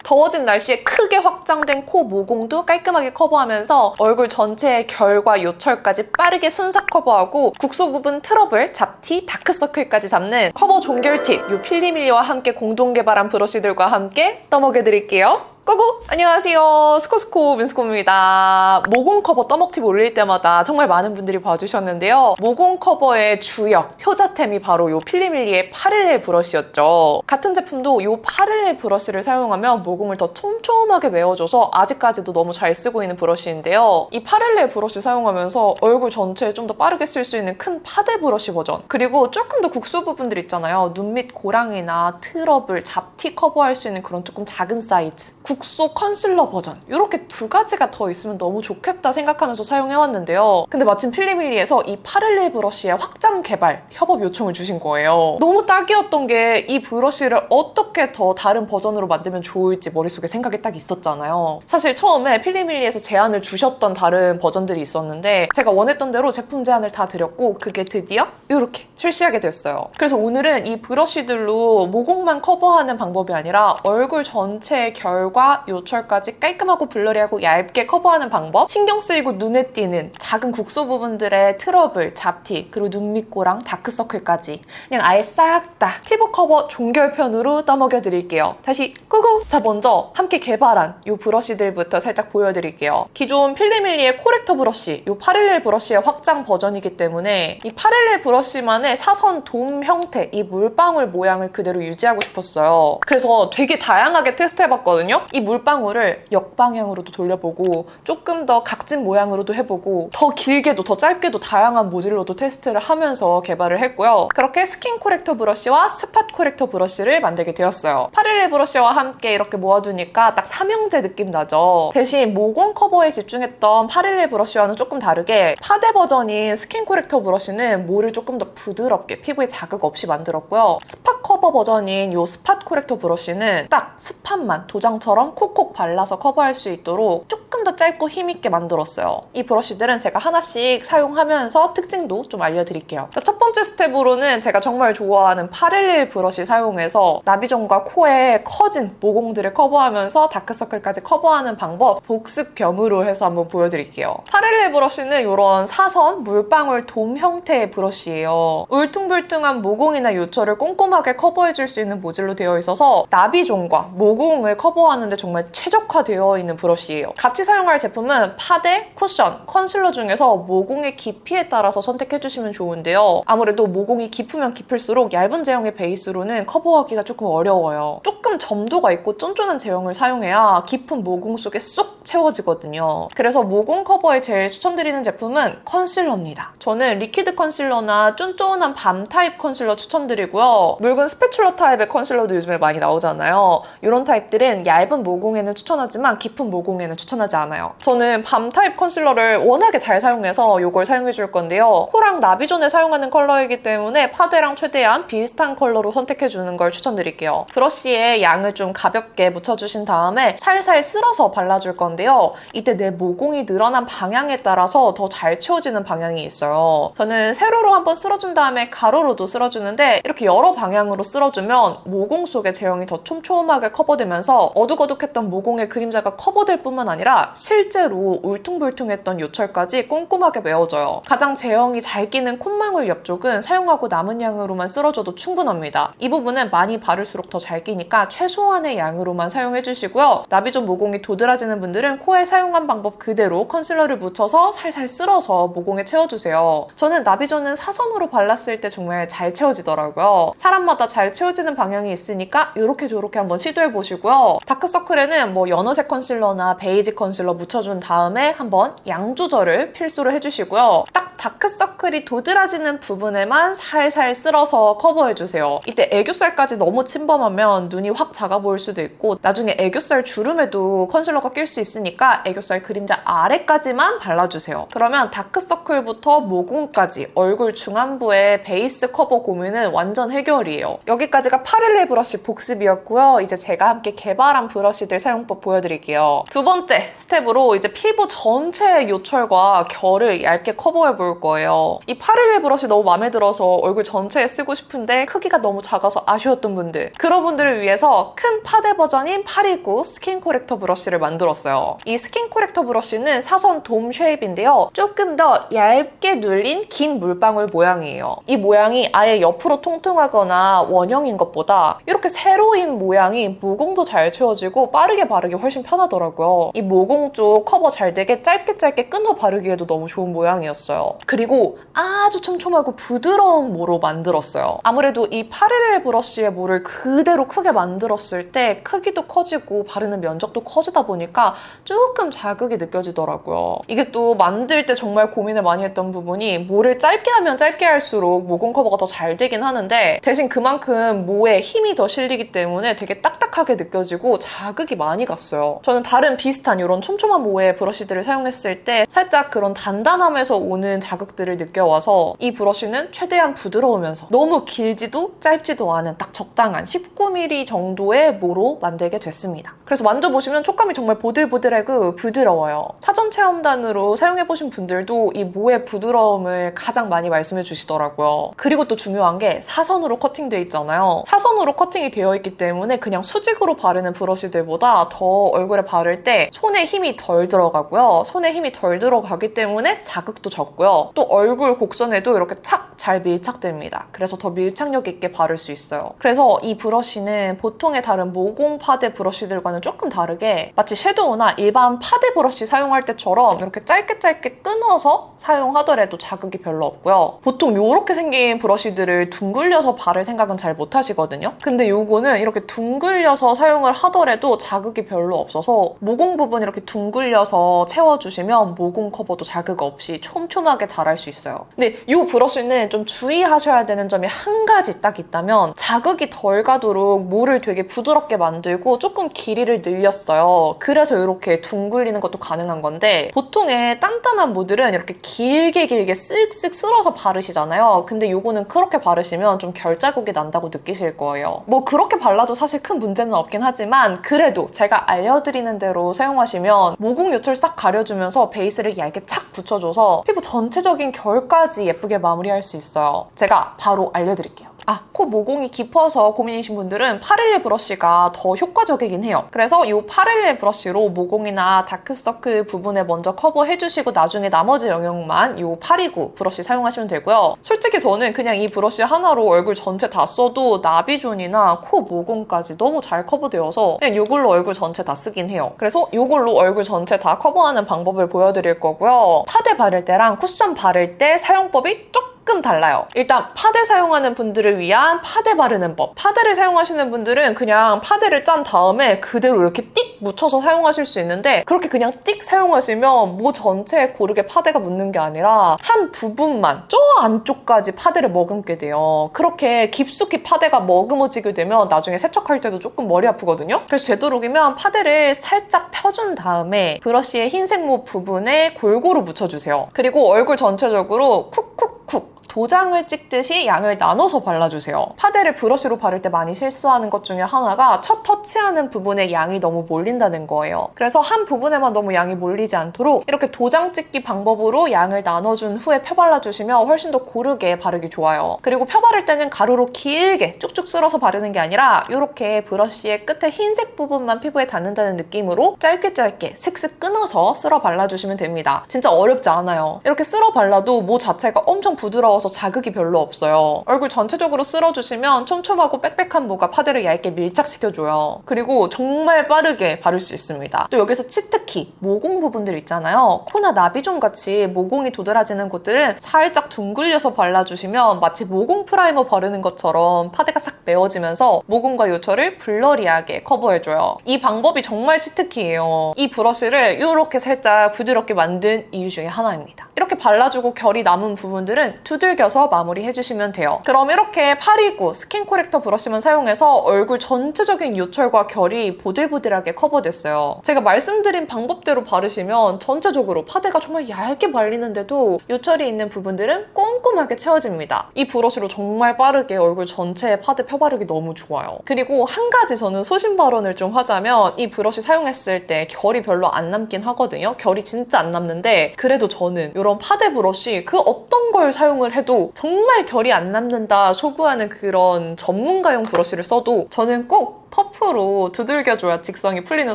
더워진 날씨에 크게 확장된 코 모공도 깔끔하게 커버하면서 얼굴 전체의 결과 요철까지 빠르게 순삭 커버하고 국소 부분 트러블, 잡티, 다크서클까지 잡는 커버 종결 팁, 이 필리밀리와 함께 공동 개발한 브러쉬들과 함께 떠먹여드릴게요. 고고! 안녕하세요. 스코스코 민스코입니다. 모공 커버 떠먹 팁 올릴 때마다 정말 많은 분들이 봐주셨는데요. 모공 커버의 주역, 효자템이 바로 이 필리밀리의 파릴레 브러쉬였죠. 같은 제품도 이 파릴레 브러쉬를 사용하면 모공을 더 촘촘하게 메워줘서 아직까지도 너무 잘 쓰고 있는 브러쉬인데요. 이 파릴레 브러쉬 사용하면서 얼굴 전체에 좀 더 빠르게 쓸 수 있는 큰 파데 브러쉬 버전, 그리고 조금 더 국소 부분들 있잖아요. 눈 밑 고랑이나 트러블, 잡티 커버할 수 있는 그런 조금 작은 사이즈, 국소 컨실러 버전, 이렇게 두 가지가 더 있으면 너무 좋겠다 생각하면서 사용해왔는데요. 근데 마침 필리밀리에서 이 파릴레 브러쉬의 확장 개발 협업 요청을 주신 거예요. 너무 딱이었던 게 이 브러쉬를 어떻게 더 다른 버전으로 만들면 좋을지 머릿속에 생각이 딱 있었잖아요. 사실 처음에 필리밀리에서 제안을 주셨던 다른 버전들이 있었는데 제가 원했던 대로 제품 제안을 다 드렸고 그게 드디어 이렇게 출시하게 됐어요. 그래서 오늘은 이 브러쉬들로 모공만 커버하는 방법이 아니라 얼굴 전체의 결과 요철까지 깔끔하고 블러리하고 얇게 커버하는 방법, 신경 쓰이고 눈에 띄는 작은 국소 부분들의 트러블, 잡티, 그리고 눈 밑고랑 다크서클까지 그냥 아예 싹 다 피부 커버 종결편으로 떠먹여드릴게요. 다시 고고! 자, 먼저 함께 개발한 이 브러쉬들부터 살짝 보여드릴게요. 기존 필리밀리의 코렉터 브러쉬, 이 파릴레 브러쉬의 확장 버전이기 때문에 이 파릴레 브러쉬만의 사선 돔 형태, 이 물방울 모양을 그대로 유지하고 싶었어요. 그래서 되게 다양하게 테스트해봤거든요. 이 물방울을 역방향으로도 돌려보고 조금 더 각진 모양으로도 해보고 더 길게도 더 짧게도 다양한 모질로도 테스트를 하면서 개발을 했고요. 그렇게 스킨 코렉터 브러쉬와 스팟 코렉터 브러쉬를 만들게 되었어요. 파릴레 브러쉬와 함께 이렇게 모아두니까 딱 삼형제 느낌 나죠. 대신 모공 커버에 집중했던 파릴레 브러쉬와는 조금 다르게 파데 버전인 스킨 코렉터 브러쉬는 모를 조금 더 부드럽게 피부에 자극 없이 만들었고요. 스팟 커버 버전인 이 스팟 코렉터 브러쉬는 딱 스팟만 도장처럼 콕콕 발라서 커버할 수 있도록 조금 더 짧고 힘있게 만들었어요. 이 브러쉬들은 제가 하나씩 사용하면서 특징도 좀 알려드릴게요. 첫 번째 스텝으로는 제가 정말 좋아하는 파릴레 브러쉬 사용해서 나비존과 코에 커진 모공들을 커버하면서 다크서클까지 커버하는 방법 복습 겸으로 해서 한번 보여드릴게요. 파릴레 브러쉬는 이런 사선, 물방울, 돔 형태의 브러쉬예요. 울퉁불퉁한 모공이나 요철을 꼼꼼하게 커버해줄 수 있는 모질로 되어 있어서 나비존과 모공을 커버하는데 정말 최적화되어 있는 브러쉬예요. 같이 사용할 제품은 파데, 쿠션, 컨실러 중에서 모공의 깊이에 따라서 선택해주시면 좋은데요. 아무래도 모공이 깊으면 깊을수록 얇은 제형의 베이스로는 커버하기가 조금 어려워요. 조금 점도가 있고 쫀쫀한 제형을 사용해야 깊은 모공 속에 쏙 채워지거든요. 그래서 모공 커버에 제일 추천드리는 제품은 컨실러입니다. 저는 리퀴드 컨실러나 쫀쫀한 밤 타입 컨실러 추천드리고요. 묽은 스패츌러 타입의 컨실러도 요즘에 많이 나오잖아요. 이런 타입들은 얇은 모공에는 추천하지만 깊은 모공에는 추천하지 않아요. 저는 밤 타입 컨실러를 워낙에 잘 사용해서 이걸 사용해줄 건데요. 코랑 나비존에 사용하는 컬러이기 때문에 파데랑 최대한 비슷한 컬러로 선택해주는 걸 추천드릴게요. 브러쉬에 양을 좀 가볍게 묻혀주신 다음에 살살 쓸어서 발라줄 건데요. 이때 내 모공이 늘어난 방향에 따라서 더 잘 채워지는 방향이 있어요. 저는 세로로 한번 쓸어준 다음에 가로로도 쓸어주는데 이렇게 여러 방향으로 쓸어주면 모공 속의 제형이 더 촘촘하게 커버되면서 어둑어둑했던 모공의 그림자가 커버될 뿐만 아니라 실제로 울퉁불퉁했던 요철까지 꼼꼼하게 메워져요. 가장 제형이 잘 끼는 콧망울 옆쪽은 사용하고 남은 양으로만 쓸어줘도 충분합니다. 이 부분은 많이 바를수록 더 잘 끼니까 최소한의 양으로만 사용해주시고요. 나비존 모공이 도드라지는 분들은 코에 사용한 방법 그대로 컨실러를 묻혀서 살살 쓸어서 모공에 채워주세요. 저는 나비존은 사선으로 발랐을 때 정말 잘 채워지더라고요. 사람마다 잘 채워지는 방향이 있으니까 이렇게 저렇게 한번 시도해보시고요. 다크서클에는 뭐 연어색 컨실러나 베이지 컨실러 묻혀준 다음에 한번 양 조절을 필수로 해주시고요. 딱 다크서클이 도드라지는 부분에만 살살 쓸어서 커버해주세요. 이때 애교살까지 너무 침범하면 눈이 확 작아 보일 수도 있고 나중에 애교살 주름에도 컨실러가 낄 수 있으니까 애교살 그림자 아래까지만 발라주세요. 그러면 다크서클부터 모공까지 얼굴 중안부의 베이스 커버 고민은 완전 해결이에요. 여기까지가 파릴레 브러쉬 복습이었고요. 이제 제가 함께 개발한 브러쉬들 사용법 보여드릴게요. 두 번째 스텝으로 이제 피부 전체의 요철과 결을 얇게 커버해 볼 거예요. 이 811 브러쉬 너무 마음에 들어서 얼굴 전체에 쓰고 싶은데 크기가 너무 작아서 아쉬웠던 분들, 그런 분들을 위해서 큰 파데 버전인 829 스킨 코렉터 브러쉬를 만들었어요. 이 스킨 코렉터 브러쉬는 사선 돔 쉐입인데요. 조금 더 얇게 눌린 긴 물방울 모양이에요. 이 모양이 아예 옆으로 통통하거나 원형인 것보다 이렇게 세로인 모양이 모공도 잘 채워지고 빠르게 바르기 훨씬 편하더라고요. 이 모공 쪽 커버 잘 되게 짧게 끊어 바르기에도 너무 좋은 모양이었어요. 그리고 아주 촘촘하고 부드러운 모로 만들었어요. 아무래도 이 811 브러쉬의 모를 그대로 크게 만들었을 때 크기도 커지고 바르는 면적도 커지다 보니까 조금 자극이 느껴지더라고요. 이게 또 만들 때 정말 고민을 많이 했던 부분이 모를 짧게 하면 짧게 할수록 모공 커버가 더 잘 되긴 하는데 대신 그만큼 모에 힘이 더 실리기 때문에 되게 딱딱하게 느껴지고 자극이 많이 갔어요. 저는 다른 비슷한 이런 촘촘한 모의 브러쉬들을 사용했을 때 살짝 그런 단단함에서 오는 자극들을 느껴와서 이 브러쉬는 최대한 부드러우면서 너무 길지도 짧지도 않은 딱 적당한 19mm 정도의 모로 만들게 됐습니다. 그래서 만져보시면 촉감이 정말 보들보들하고 부드러워요. 사전 체험단으로 사용해보신 분들도 이 모의 부드러움을 가장 많이 말씀해 주시더라고요. 그리고 또 중요한 게 사선으로 커팅되어 있잖아요. 사선으로 커팅이 되어 있기 때문에 그냥 수직으로 바르는 브러쉬들보다 더 얼굴에 바를 때 손에 힘이 덜 들어가고요. 손에 힘이 덜 들어가기 때문에 자극도 적고요. 또 얼굴 곡선에도 이렇게 착 잘 밀착됩니다. 그래서 더 밀착력 있게 바를 수 있어요. 그래서 이 브러쉬는 보통의 다른 모공 파데 브러쉬들과는 조금 다르게 마치 섀도우나 일반 파데 브러쉬 사용할 때처럼 이렇게 짧게 끊어서 사용하더라도 자극이 별로 없고요. 보통 이렇게 생긴 브러쉬들을 둥글려서 바를 생각은 잘 못 하시거든요. 근데 요거는 이렇게 둥글려서 사용을 하더라도 자극이 별로 없어서 모공 부분 이렇게 둥글려서 채워주시면 모공 커버도 자극 없이 촘촘하게 잘 할 수 있어요. 근데 이 브러쉬는 좀 주의하셔야 되는 점이 한 가지 딱 있다면 자극이 덜 가도록 모를 되게 부드럽게 만들고 조금 길이를 늘렸어요. 그래서 이렇게 둥글리는 것도 가능한 건데 보통의 단단한 모들은 이렇게 길게 쓱쓱 쓸어서 바르시잖아요. 근데 요거는 그렇게 바르시면 좀 결자국이 난다고 느끼실 거예요. 뭐 그렇게 발라도 사실 큰 문제는 없긴 하지만 그래도 제가 알려드리는 대로 사용하시면 모공 요철 싹 가려주면서 베이스를 얇게 착 붙여줘서 피부 전체적인 결까지 예쁘게 마무리할 수 있어요. 제가 바로 알려드릴게요. 코 모공이 깊어서 고민이신 분들은 811 브러쉬가 더 효과적이긴 해요. 그래서 이 811 브러쉬로 모공이나 다크서클 부분에 먼저 커버해주시고 나중에 나머지 영역만 이 829 브러쉬 사용하시면 되고요. 솔직히 저는 그냥 이 브러쉬 하나로 얼굴 전체 다 써도 나비존이나 코 모공까지 너무 잘 커버되어서 그냥 이걸로 얼굴 전체 다 쓰긴 해요. 그래서 이걸로 얼굴 전체 다 커버하는 방법을 보여드릴 거고요. 파데 바를 때랑 쿠션 바를 때 사용법이 조금 달라요. 일단 파데 사용하는 분들을 위한 파데 바르는 법. 파데를 사용하시는 분들은 그냥 파데를 짠 다음에 그대로 이렇게 띡 묻혀서 사용하실 수 있는데 그렇게 그냥 띡 사용하시면 모 전체에 고르게 파데가 묻는 게 아니라 한 부분만 저 안쪽까지 파데를 머금게 돼요. 그렇게 깊숙이 파데가 머금어지게 되면 나중에 세척할 때도 조금 머리 아프거든요. 그래서 되도록이면 파데를 살짝 펴준 다음에 브러쉬의 흰색 모 부분에 골고루 묻혀주세요. 그리고 얼굴 전체적으로 쿡쿡쿡 도장을 찍듯이 양을 나눠서 발라주세요. 파데를 브러쉬로 바를 때 많이 실수하는 것 중에 하나가 첫 터치하는 부분에 양이 너무 몰린다는 거예요. 그래서 한 부분에만 너무 양이 몰리지 않도록 이렇게 도장 찍기 방법으로 양을 나눠준 후에 펴발라주시면 훨씬 더 고르게 바르기 좋아요. 그리고 펴바를 때는 가루로 길게 쭉쭉 쓸어서 바르는 게 아니라 이렇게 브러쉬의 끝에 흰색 부분만 피부에 닿는다는 느낌으로 짧게 슥슥 끊어서 쓸어 발라주시면 됩니다. 진짜 어렵지 않아요. 이렇게 쓸어 발라도 모 자체가 엄청 부드러워서 자극이 별로 없어요. 얼굴 전체적으로 쓸어주시면 촘촘하고 빽빽한 모가 파데를 얇게 밀착시켜줘요. 그리고 정말 빠르게 바를 수 있습니다. 또 여기서 치트키, 모공 부분들 있잖아요. 코나 나비존 같이 모공이 도드라지는 곳들은 살짝 둥글려서 발라주시면 마치 모공 프라이머 바르는 것처럼 파데가 싹 메워지면서 모공과 요철을 블러리하게 커버해줘요. 이 방법이 정말 치트키예요. 이 브러쉬를 이렇게 살짝 부드럽게 만든 이유 중에 하나입니다. 이렇게 발라주고 결이 남은 부분들은 두들 두들겨서 마무리해주시면 돼요. 그럼 이렇게 829 스킨 코렉터 브러쉬만 사용해서 얼굴 전체적인 요철과 결이 보들보들하게 커버됐어요. 제가 말씀드린 방법대로 바르시면 전체적으로 파데가 정말 얇게 발리는데도 요철이 있는 부분들은 꼼꼼하게 채워집니다. 이 브러쉬로 정말 빠르게 얼굴 전체에 파데 펴바르기 너무 좋아요. 그리고 한 가지 저는 소신 발언을 좀 하자면 이 브러쉬 사용했을 때 결이 별로 안 남긴 하거든요. 결이 진짜 안 남는데 그래도 저는 이런 파데 브러쉬 그 어떤 걸 사용을 해도 정말 결이 안 남는다 소구하는 그런 전문가용 브러쉬를 써도 저는 꼭 퍼프로 두들겨줘야 직성이 풀리는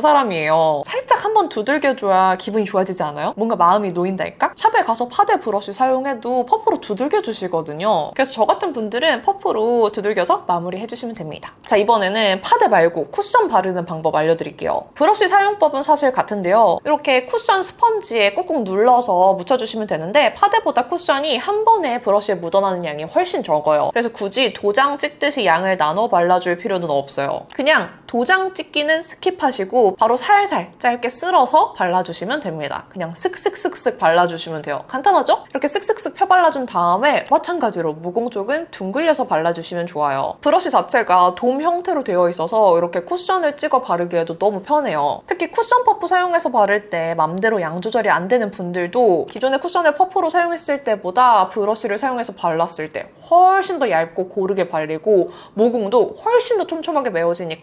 사람이에요. 살짝 한번 두들겨줘야 기분이 좋아지지 않아요? 뭔가 마음이 놓인달까? 샵에 가서 파데 브러쉬 사용해도 퍼프로 두들겨주시거든요. 그래서 저 같은 분들은 퍼프로 두들겨서 마무리해주시면 됩니다. 자, 이번에는 파데 말고 쿠션 바르는 방법 알려드릴게요. 브러쉬 사용법은 사실 같은데요. 이렇게 쿠션 스펀지에 꾹꾹 눌러서 묻혀주시면 되는데 파데보다 쿠션이 한 번에 브러쉬에 묻어나는 양이 훨씬 적어요. 그래서 굳이 도장 찍듯이 양을 나눠 발라줄 필요는 없어요. 그냥 도장 찍기는 스킵하시고 바로 살살 짧게 쓸어서 발라주시면 됩니다. 그냥 슥슥슥슥 발라주시면 돼요. 간단하죠? 이렇게 슥슥슥 펴발라준 다음에 마찬가지로 모공 쪽은 둥글려서 발라주시면 좋아요. 브러쉬 자체가 돔 형태로 되어 있어서 이렇게 쿠션을 찍어 바르기에도 너무 편해요. 특히 쿠션 퍼프 사용해서 바를 때 맘대로 양 조절이 안 되는 분들도 기존의 쿠션을 퍼프로 사용했을 때보다 브러쉬를 사용해서 발랐을 때 훨씬 더 얇고 고르게 발리고 모공도 훨씬 더 촘촘하게 메워지니까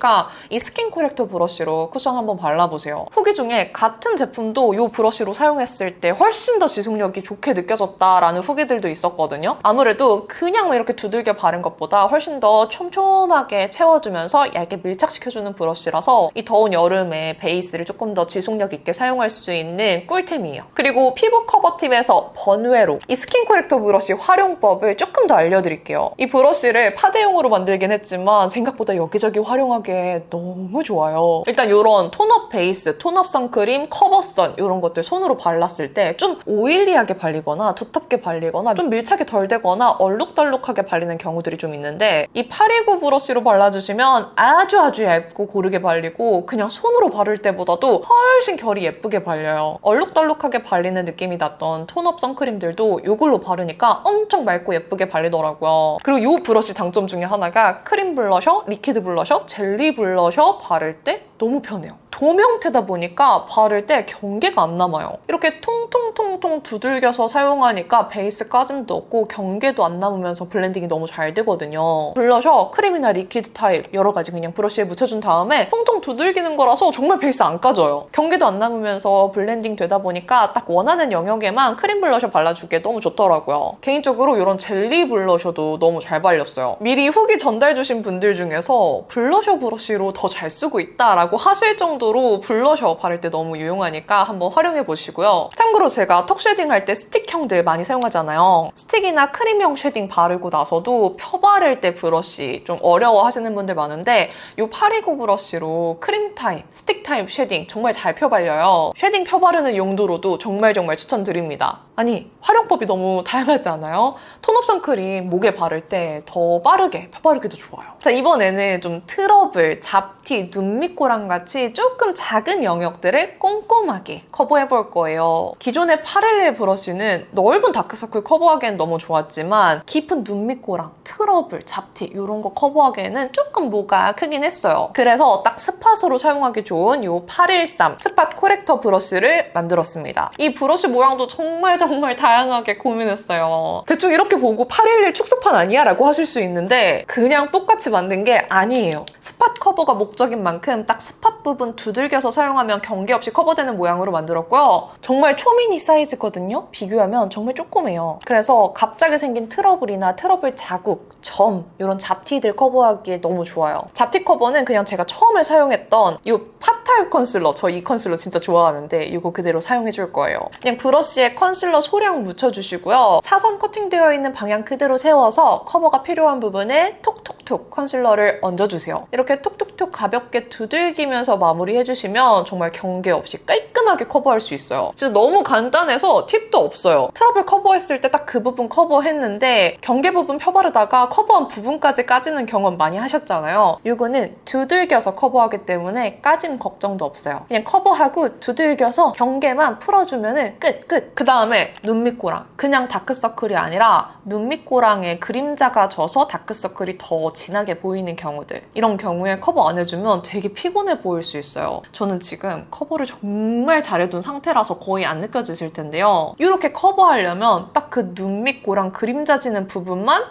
이 스킨 코렉터 브러쉬로 쿠션 한번 발라보세요. 후기 중에 같은 제품도 이 브러쉬로 사용했을 때 훨씬 더 지속력이 좋게 느껴졌다라는 후기들도 있었거든요. 아무래도 그냥 이렇게 두들겨 바른 것보다 훨씬 더 촘촘하게 채워주면서 얇게 밀착시켜주는 브러쉬라서 이 더운 여름에 베이스를 조금 더 지속력 있게 사용할 수 있는 꿀템이에요. 그리고 피부 커버 팁에서 번외로 이 스킨 코렉터 브러쉬 활용법을 조금 더 알려드릴게요. 이 브러쉬를 파데용으로 만들긴 했지만 생각보다 여기저기 활용하기에 너무 좋아요. 일단 이런 톤업 베이스, 톤업 선크림, 커버선 이런 것들 손으로 발랐을 때 좀 오일리하게 발리거나 두텁게 발리거나 좀 밀착이 덜 되거나 얼룩덜룩하게 발리는 경우들이 좀 있는데 이 829 브러쉬로 발라주시면 아주 얇고 고르게 발리고 그냥 손으로 바를 때보다도 훨씬 결이 예쁘게 발려요. 얼룩덜룩하게 발리는 느낌이 났던 톤업 선크림들도 이걸로 바르니까 엄청 맑고 예쁘게 발리더라고요. 그리고 이 브러쉬 장점 중에 하나가 크림 블러셔, 리퀴드 블러셔, 젤리 블러셔 바를 때 너무 편해요. 돔 형태다 보니까 바를 때 경계가 안 남아요. 이렇게 통통통통 두들겨서 사용하니까 베이스 까짐도 없고 경계도 안 남으면서 블렌딩이 너무 잘 되거든요. 블러셔, 크림이나 리퀴드 타입 여러 가지 그냥 브러쉬에 묻혀준 다음에 통통 두들기는 거라서 정말 베이스 안 까져요. 경계도 안 남으면서 블렌딩 되다 보니까 딱 원하는 영역에만 크림 블러셔 발라주기에 너무 좋더라고요. 개인적으로 이런 젤리 블러셔도 너무 잘 발렸어요. 미리 후기 전달 주신 분들 중에서 블러셔 브러쉬로 더 잘 쓰고 있다라고 하실 정도로 블러셔 바를 때 너무 유용하니까 한번 활용해 보시고요. 참고로 제가 턱 쉐딩 할 때 스틱형들 많이 사용하잖아요. 스틱이나 크림형 쉐딩 바르고 나서도 펴 바를 때 브러쉬 좀 어려워 하시는 분들 많은데 이 829 브러쉬로 크림 타입, 스틱 타입 쉐딩 정말 잘 펴 발려요. 쉐딩 펴 바르는 용도로도 정말 추천드립니다. 아니, 활용법이 너무 다양하지 않아요? 톤업 선크림 목에 바를 때 더 빠르게 펴바르기도 좋아요. 자, 이번에는 좀 트러블, 잡티, 눈밑고랑 같이 조금 작은 영역들을 꼼꼼하게 커버해볼 거예요. 기존의 811 브러쉬는 넓은 다크서클 커버하기엔 너무 좋았지만 깊은 눈밑고랑, 트러블, 잡티 이런 거 커버하기에는 조금 모가 크긴 했어요. 그래서 딱 스팟으로 사용하기 좋은 이 813 스팟 코렉터 브러쉬를 만들었습니다. 이 브러쉬 모양도 정말 다양하게 고민했어요. 대충 이렇게 보고 811 축소판 아니야? 라고 하실 수 있는데 그냥 똑같이 만든 게 아니에요. 스팟 커버가 목적인 만큼 딱 스팟 부분 두들겨서 사용하면 경계 없이 커버되는 모양으로 만들었고요. 정말 초미니 사이즈거든요. 비교하면 정말 조그매요. 그래서 갑자기 생긴 트러블이나 트러블 자국, 점 이런 잡티들 커버하기에 너무 좋아요. 잡티 커버는 그냥 제가 처음에 사용했던 이 팟타입 컨실러, 저 이 컨실러 진짜 좋아하는데 이거 그대로 사용해줄 거예요. 그냥 브러쉬에 컨실러 소량 묻혀주시고요. 사선 커팅되어 있는 방향 그대로 세워서 커버가 필요한 부분에 톡톡톡 컨실러를 얹어주세요. 이렇게 톡톡톡 가볍게 두들기면서 마무리해주시면 정말 경계 없이 깔끔하게 커버할 수 있어요. 진짜 너무 간단해서 팁도 없어요. 트러블 커버했을 때 딱 그 부분 커버했는데 경계 부분 펴바르다가 커버한 부분까지 까지는 경험 많이 하셨잖아요. 이거는 두들겨서 커버하기 때문에 까짐 걱정 걱정도 없어요. 그냥 커버하고 두들겨서 경계만 풀어주면 끝! 그 다음에 눈 밑꼬랑. 그냥 다크서클이 아니라 눈 밑꼬랑에 그림자가 져서 다크서클이 더 진하게 보이는 경우들. 이런 경우에 커버 안 해주면 되게 피곤해 보일 수 있어요. 저는 지금 커버를 정말 잘해둔 상태라서 거의 안 느껴지실 텐데요. 이렇게 커버하려면 딱 그 눈 밑꼬랑 그림자 지는 부분만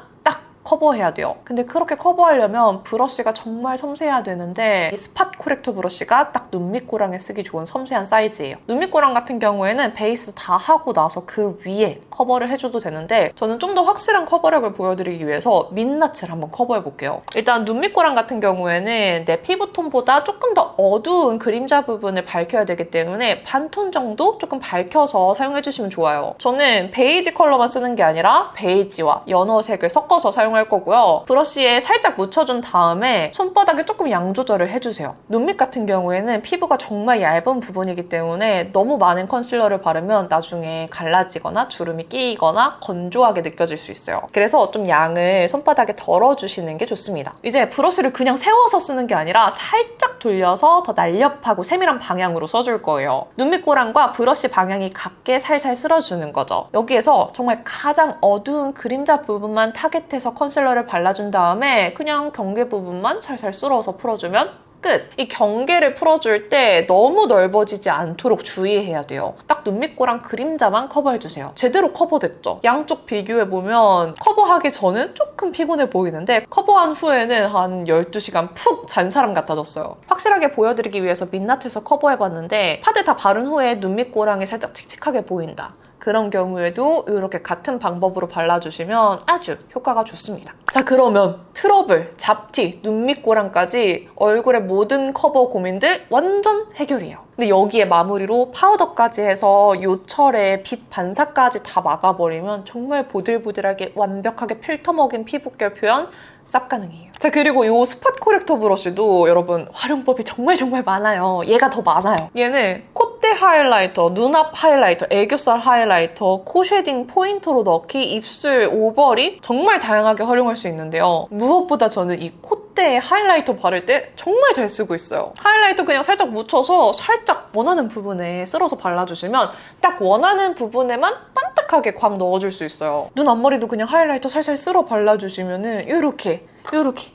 커버해야 돼요. 근데 그렇게 커버하려면 브러쉬가 정말 섬세해야 되는데 이 스팟 코렉터 브러쉬가 딱 눈 밑꼬랑에 쓰기 좋은 섬세한 사이즈예요. 눈 밑꼬랑 같은 경우에는 베이스 다 하고 나서 그 위에 커버를 해줘도 되는데 저는 좀 더 확실한 커버력을 보여드리기 위해서 민낯을 한번 커버해볼게요. 일단 눈 밑꼬랑 같은 경우에는 내 피부톤보다 조금 더 어두운 그림자 부분을 밝혀야 되기 때문에 반톤 정도 조금 밝혀서 사용해주시면 좋아요. 저는 베이지 컬러만 쓰는 게 아니라 베이지와 연어색을 섞어서 사용할 거고요. 브러쉬에 살짝 묻혀준 다음에 손바닥에 조금 양 조절을 해주세요. 눈밑 같은 경우에는 피부가 정말 얇은 부분이기 때문에 너무 많은 컨실러를 바르면 나중에 갈라지거나 주름이 끼이거나 건조하게 느껴질 수 있어요. 그래서 좀 양을 손바닥에 덜어주시는 게 좋습니다. 이제 브러쉬를 그냥 세워서 쓰는 게 아니라 살짝 돌려서 더 날렵하고 세밀한 방향으로 써줄 거예요. 눈밑꼬랑과 브러쉬 방향이 같게 살살 쓸어주는 거죠. 여기에서 정말 가장 어두운 그림자 부분만 타겟해서 컨실러를 발라준 다음에 그냥 경계 부분만 살살 쓸어서 풀어주면 끝! 이 경계를 풀어줄 때 너무 넓어지지 않도록 주의해야 돼요. 딱 눈밑꼬랑 그림자만 커버해주세요. 제대로 커버됐죠? 양쪽 비교해보면 커버하기 전은 조금 피곤해 보이는데 커버한 후에는 한 12시간 푹 잔 사람 같아졌어요. 확실하게 보여드리기 위해서 민낯에서 커버해봤는데 파데 다 바른 후에 눈밑꼬랑이 살짝 칙칙하게 보인다. 그런 경우에도 이렇게 같은 방법으로 발라주시면 아주 효과가 좋습니다. 자, 그러면 트러블, 잡티, 눈밑꼬랑까지 얼굴의 모든 커버 고민들 완전 해결이에요. 근데 여기에 마무리로 파우더까지 해서 요철에 빛 반사까지 다 막아버리면 정말 보들보들하게 완벽하게 필터 먹인 피부결 표현 쌉 가능해요. 자, 그리고 이 스팟 코렉터 브러쉬도 여러분 활용법이 정말 많아요. 얘가 더 많아요. 얘는 콧대 하이라이터, 눈앞 하이라이터, 애교살 하이라이터, 코 쉐딩 포인트로 넣기, 입술 오버립 정말 다양하게 활용할 수 있는데요. 무엇보다 저는 이 콧대에 하이라이터 바를 때 정말 잘 쓰고 있어요. 하이라이터 그냥 살짝 묻혀서 살짝 원하는 부분에 쓸어서 발라주시면 딱 원하는 부분에만 반딱하게 광 넣어줄 수 있어요. 눈 앞머리도 그냥 하이라이터 살살 쓸어 발라주시면은 이렇게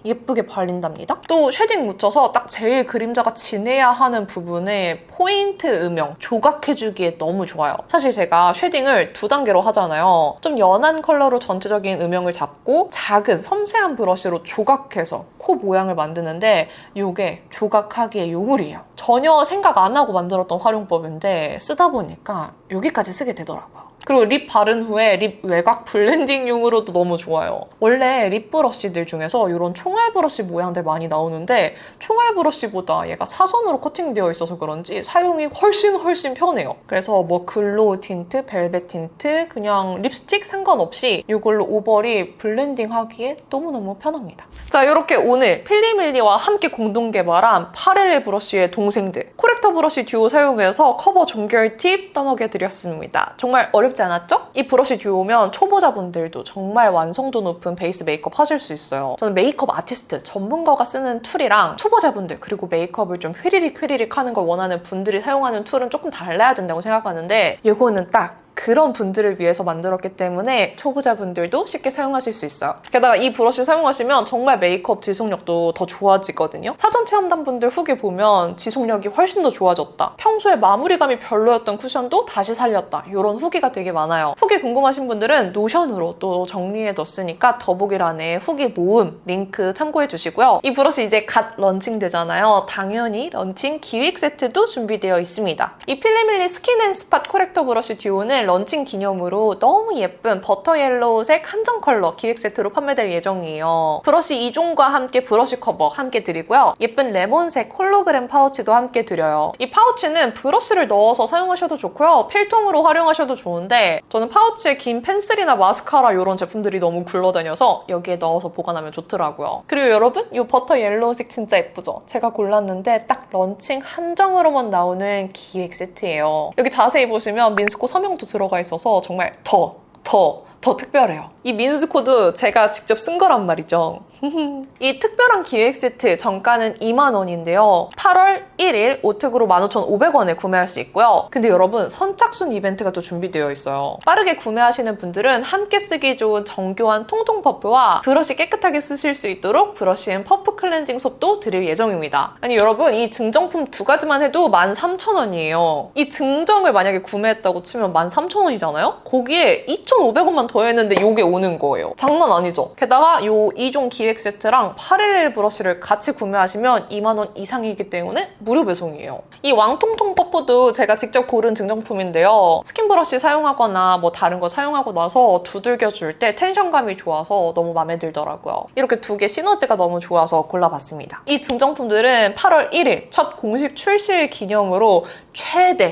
예쁘게 발린답니다. 또 쉐딩 묻혀서 딱 제일 그림자가 진해야 하는 부분에 포인트 음영 조각해주기에 너무 좋아요. 사실 제가 쉐딩을 2단계로 하잖아요. 좀 연한 컬러로 전체적인 음영을 잡고 작은 섬세한 브러쉬로 조각해서 코 모양을 만드는데 이게 조각하기의 요물이에요. 전혀 생각 안 하고 만들었던 활용법인데 쓰다 보니까 여기까지 쓰게 되더라고요. 그리고 립 바른 후에 립 외곽 블렌딩용으로도 너무 좋아요. 원래 립 브러쉬들 중에서 이런 총알 브러쉬 모양들 많이 나오는데 총알 브러쉬보다 얘가 사선으로 커팅되어 있어서 그런지 사용이 훨씬 편해요. 그래서 뭐 글로우 틴트, 벨벳 틴트, 그냥 립스틱 상관없이 이걸로 오버립 블렌딩 하기에 너무너무 편합니다. 자, 이렇게 오늘 필리밀리와 함께 공동 개발한 파렐레 브러쉬의 동생들 코렉터 브러쉬 듀오 사용해서 커버 종결 팁 떠먹여드렸습니다. 정말 어렵지 않았죠? 이 브러쉬 듀오면 초보자분들도 정말 완성도 높은 베이스 메이크업 하실 수 있어요. 저는 메이크업 아티스트, 전문가가 쓰는 툴이랑 초보자분들 그리고 메이크업을 좀 휘리릭 하는 걸 원하는 분들이 사용하는 툴은 조금 달라야 된다고 생각하는데 이거는 딱 그런 분들을 위해서 만들었기 때문에 초보자분들도 쉽게 사용하실 수 있어요. 게다가 이 브러쉬 사용하시면 정말 메이크업 지속력도 더 좋아지거든요. 사전 체험단 분들 후기 보면 지속력이 훨씬 더 좋아졌다. 평소에 마무리감이 별로였던 쿠션도 다시 살렸다. 이런 후기가 되게 많아요. 후기 궁금하신 분들은 노션으로 또 정리해뒀으니까 더보기란에 후기 모음 링크 참고해 주시고요. 이 브러쉬 이제 갓 런칭되잖아요. 당연히 런칭 기획 세트도 준비되어 있습니다. 이 필리밀리 스킨 앤 스팟 코렉터 브러쉬 듀오는 런칭 기념으로 너무 예쁜 버터 옐로우색 한정 컬러 기획 세트로 판매될 예정이에요. 브러쉬 2종과 함께 브러쉬 커버 함께 드리고요. 예쁜 레몬색 홀로그램 파우치도 함께 드려요. 이 파우치는 브러쉬를 넣어서 사용하셔도 좋고요. 필통으로 활용하셔도 좋은데 저는 파우치에 긴 펜슬이나 마스카라 이런 제품들이 너무 굴러다녀서 여기에 넣어서 보관하면 좋더라고요. 그리고 여러분, 이 버터 옐로우색 진짜 예쁘죠? 제가 골랐는데 딱 런칭 한정으로만 나오는 기획 세트예요. 여기 자세히 보시면 민스코 서명도 들어가 있어서 정말 더 더 특별해요. 이 민스 코드 제가 직접 쓴 거란 말이죠. 이 특별한 기획 세트 정가는 2만 원인데요. 8월 1일 오특으로 15,500원에 구매할 수 있고요. 근데 여러분 선착순 이벤트가 또 준비되어 있어요. 빠르게 구매하시는 분들은 함께 쓰기 좋은 정교한 통통 퍼프와 브러쉬 깨끗하게 쓰실 수 있도록 브러쉬 앤 퍼프 클렌징 솜도 드릴 예정입니다. 아니 여러분 이 증정품 두 가지만 해도 13,000원이에요. 이 증정을 만약에 구매했다고 치면 13,000원이잖아요? 거기에 2,500원만 더했는데 이게 오는 거예요. 장난 아니죠? 게다가 이 2종 기획 세트랑 811 브러쉬를 같이 구매하시면 2만 원 이상이기 때문에 무료 배송이에요. 이 왕통통 퍼프도 제가 직접 고른 증정품인데요. 스킨 브러쉬 사용하거나 뭐 다른 거 사용하고 나서 두들겨 줄 때 텐션감이 좋아서 너무 마음에 들더라고요. 이렇게 두 개 시너지가 너무 좋아서 골라봤습니다. 이 증정품들은 8월 1일 첫 공식 출시일 기념으로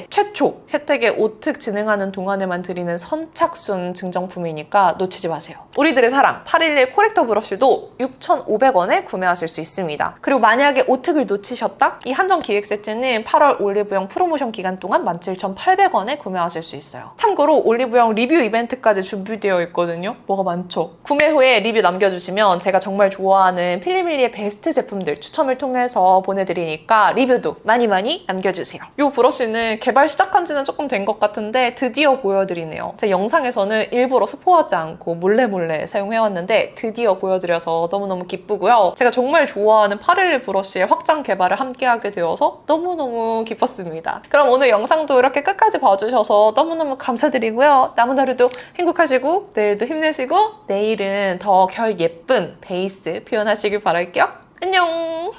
최초 혜택의 오특 진행하는 동안에만 드리는 선착순 증정품이니까 놓치지 마세요. 우리들의 사랑 811 코렉터 브러쉬도 6,500원에 구매하실 수 있습니다. 그리고 만약에 오특을 놓치셨다? 이 한정 기획 세트는 8월 올리브영 프로모션 기간 동안 17,800원에 구매하실 수 있어요. 참고로 올리브영 리뷰 이벤트까지 준비되어 있거든요. 뭐가 많죠? 구매 후에 리뷰 남겨주시면 제가 정말 좋아하는 필리밀리의 베스트 제품들 추첨을 통해서 보내드리니까 리뷰도 많이 남겨주세요. 이 브러쉬는 개발 시작한 지는 조금 된 것 같은데 드디어 보여드리네요. 제 영상에서는 일부러 스포하지 않고 몰래 사용해왔는데 드디어 보여드려서 너무너무 기쁘고요. 제가 정말 좋아하는 811 브러쉬의 확장 개발을 함께하게 되어서 너무너무 기뻤습니다. 그럼 오늘 영상도 이렇게 끝까지 봐주셔서 너무너무 감사드리고요. 남은 하루도 행복하시고 내일도 힘내시고 내일은 더 결 예쁜 베이스 표현하시길 바랄게요. 안녕!